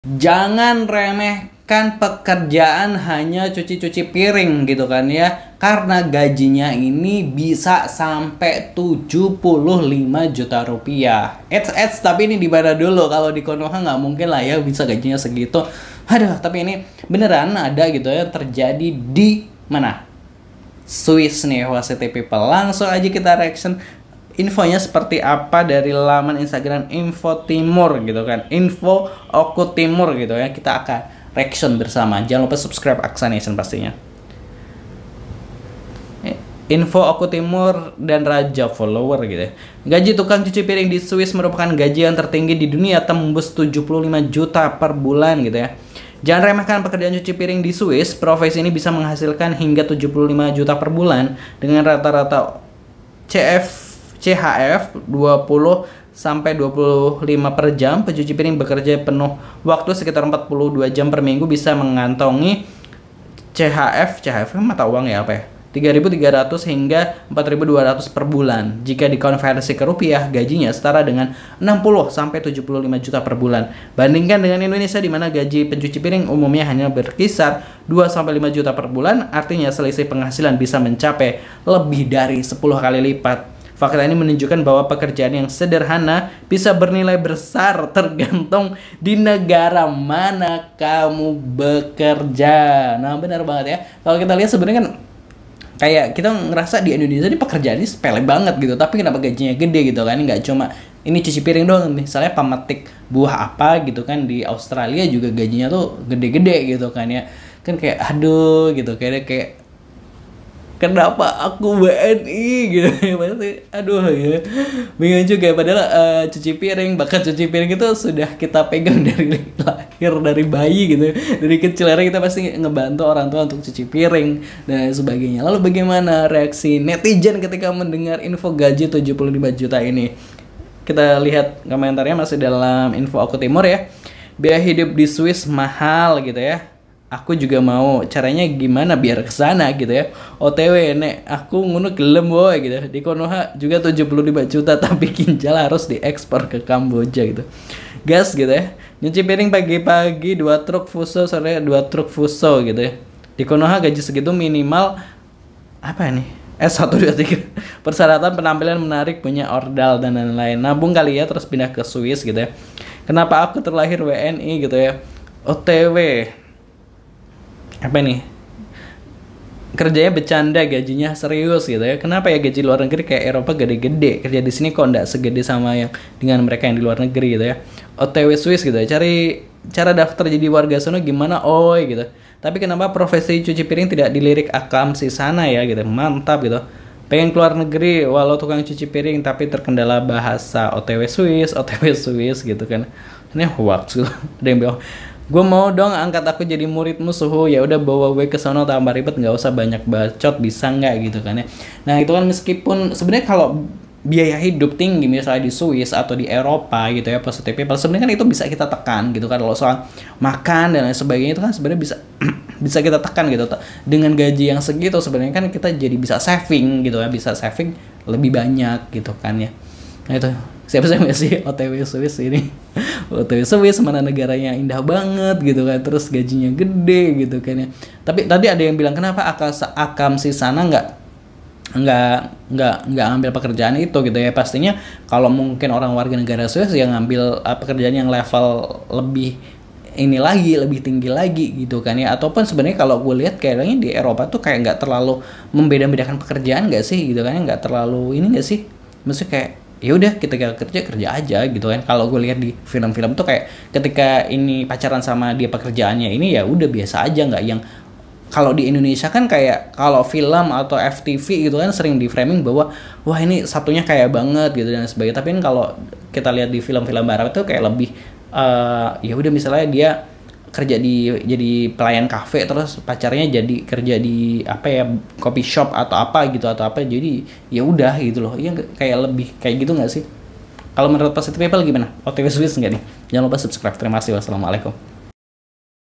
Jangan remehkan pekerjaan hanya cuci-cuci piring gitu kan ya. Karena gajinya ini bisa sampai 75 juta rupiah. Tapi ini di mana dulu? Kalau di Konoha nggak mungkin lah ya bisa gajinya segitu. Aduh, tapi ini beneran ada gitu ya, terjadi di mana? Swiss nih, Varsity People. Langsung aja kita reaction. Infonya seperti apa dari laman Instagram Info Timur gitu kan, Info Oku Timur gitu ya. Kita akan reaction bersama. Jangan lupa subscribe Aksa Nation pastinya. Info Oku Timur dan Raja Follower gitu ya. Gaji tukang cuci piring di Swiss merupakan gaji yang tertinggi di dunia, tembus 75 juta per bulan gitu ya. Jangan remehkan pekerjaan cuci piring di Swiss. Profesi ini bisa menghasilkan hingga 75 juta per bulan dengan rata-rata CHF 20 sampai 25 per jam. Pencuci piring bekerja penuh waktu sekitar 42 jam per minggu bisa mengantongi CHF mata uang ya apa ya? 3.300 hingga 4.200 per bulan. Jika dikonversi ke rupiah, gajinya setara dengan 60 sampai 75 juta per bulan. Bandingkan dengan Indonesia di mana gaji pencuci piring umumnya hanya berkisar 2 sampai 5 juta per bulan, artinya selisih penghasilan bisa mencapai lebih dari 10 kali lipat. Fakta ini menunjukkan bahwa pekerjaan yang sederhana bisa bernilai besar tergantung di negara mana kamu bekerja. Nah, benar banget ya. Kalau kita lihat sebenarnya kan kayak kita ngerasa di Indonesia ini pekerjaan ini sepele banget gitu, tapi kenapa gajinya gede gitu kan? Nggak cuma ini cuci piring doang, misalnya pemetik buah apa gitu kan, di Australia juga gajinya tuh gede-gede gitu kan ya. Kan kayak aduh gitu, kayak kenapa aku WNI gitu ya, aduh ya, bingung juga. Padahal cuci piring, bakat cuci piring itu sudah kita pegang dari lahir, dari bayi gitu, dari kecil kita pasti ngebantu orang tua untuk cuci piring dan sebagainya. Lalu bagaimana reaksi netizen ketika mendengar info gaji 75 juta ini? Kita lihat komentarnya masih dalam Info Oku Timur ya. Biaya hidup di Swiss mahal gitu ya. Aku juga mau, caranya gimana biar kesana gitu ya. OTW nek aku ngono gelem boy gitu. Di Konoha juga 75 juta tapi ginjal harus diekspor ke Kamboja gitu. Gas gitu ya. Nyuci piring pagi-pagi 2 truk fuso, sore 2 truk fuso gitu ya. Di Konoha gaji segitu minimal apa nih? S1 2 3. Persyaratan penampilan menarik, punya ordal dan lain-lain. Nabung kali ya terus pindah ke Swiss gitu ya. Kenapa aku terlahir WNI gitu ya. OTW apa nih, kerjanya bercanda gajinya serius gitu ya. Kenapa ya gaji luar negeri kayak Eropa gede-gede, kerja di sini kok nggak segede sama yang dengan mereka yang di luar negeri gitu ya. OTW Swiss gitu ya, cari cara daftar jadi warga sono gimana gitu. Tapi kenapa profesi cuci piring tidak dilirik Akamsi sana ya gitu, mantap gitu. Pengen keluar negeri walau tukang cuci piring tapi terkendala bahasa. OTW Swiss gitu kan. Ini hoax gitu. Ada yang bilang gue mau dong angkat aku jadi muridmu suhu, ya udah bawa gue ke sono tambah ribet, nggak usah banyak bacot, bisa nggak gitu kan ya. Nah itu kan meskipun sebenarnya kalau biaya hidup tinggi misalnya di Swiss atau di Eropa gitu ya, positive people, sebenarnya kan itu bisa kita tekan gitu kan. Kalau soal makan dan lain sebagainya itu kan sebenarnya bisa bisa kita tekan gitu. Dengan gaji yang segitu sebenarnya kan kita jadi bisa saving gitu ya, bisa saving lebih banyak gitu kan ya. Nah itu siapa-siapa sih OTW Swiss ini. OTW Swiss mana negaranya indah banget gitu kan, terus gajinya gede gitu kan ya. Tapi tadi ada yang bilang kenapa Akamsi sana nggak ambil pekerjaan itu gitu ya. Pastinya kalau mungkin orang warga negara Swiss yang ngambil pekerjaan yang level lebih ini lagi, lebih tinggi lagi gitu kan ya. Ataupun sebenarnya kalau gue lihat kayaknya di Eropa tuh kayak nggak terlalu membeda-bedakan pekerjaan nggak sih gitu kan ya, nggak terlalu ini nggak sih, maksudnya kayak ya udah kita kerja aja gitu kan. Kalau gue lihat di film-film tuh kayak ketika ini pacaran sama dia pekerjaannya ini ya udah biasa aja, nggak yang kalau di Indonesia kan kayak kalau film atau FTV gitu kan sering di framing bahwa wah ini satunya kayak banget gitu dan sebagainya. Tapi kan kalau kita lihat di film-film barat tuh kayak lebih ya udah misalnya dia kerja jadi pelayan kafe terus pacarnya jadi kerja di apa ya coffee shop atau apa gitu atau apa, jadi ya udah gitu loh ya, kayak lebih kayak gitu nggak sih? Kalau menurut positive people gimana? OTW Swiss nggak nih? Jangan lupa subscribe. Terima kasih. Wassalamualaikum.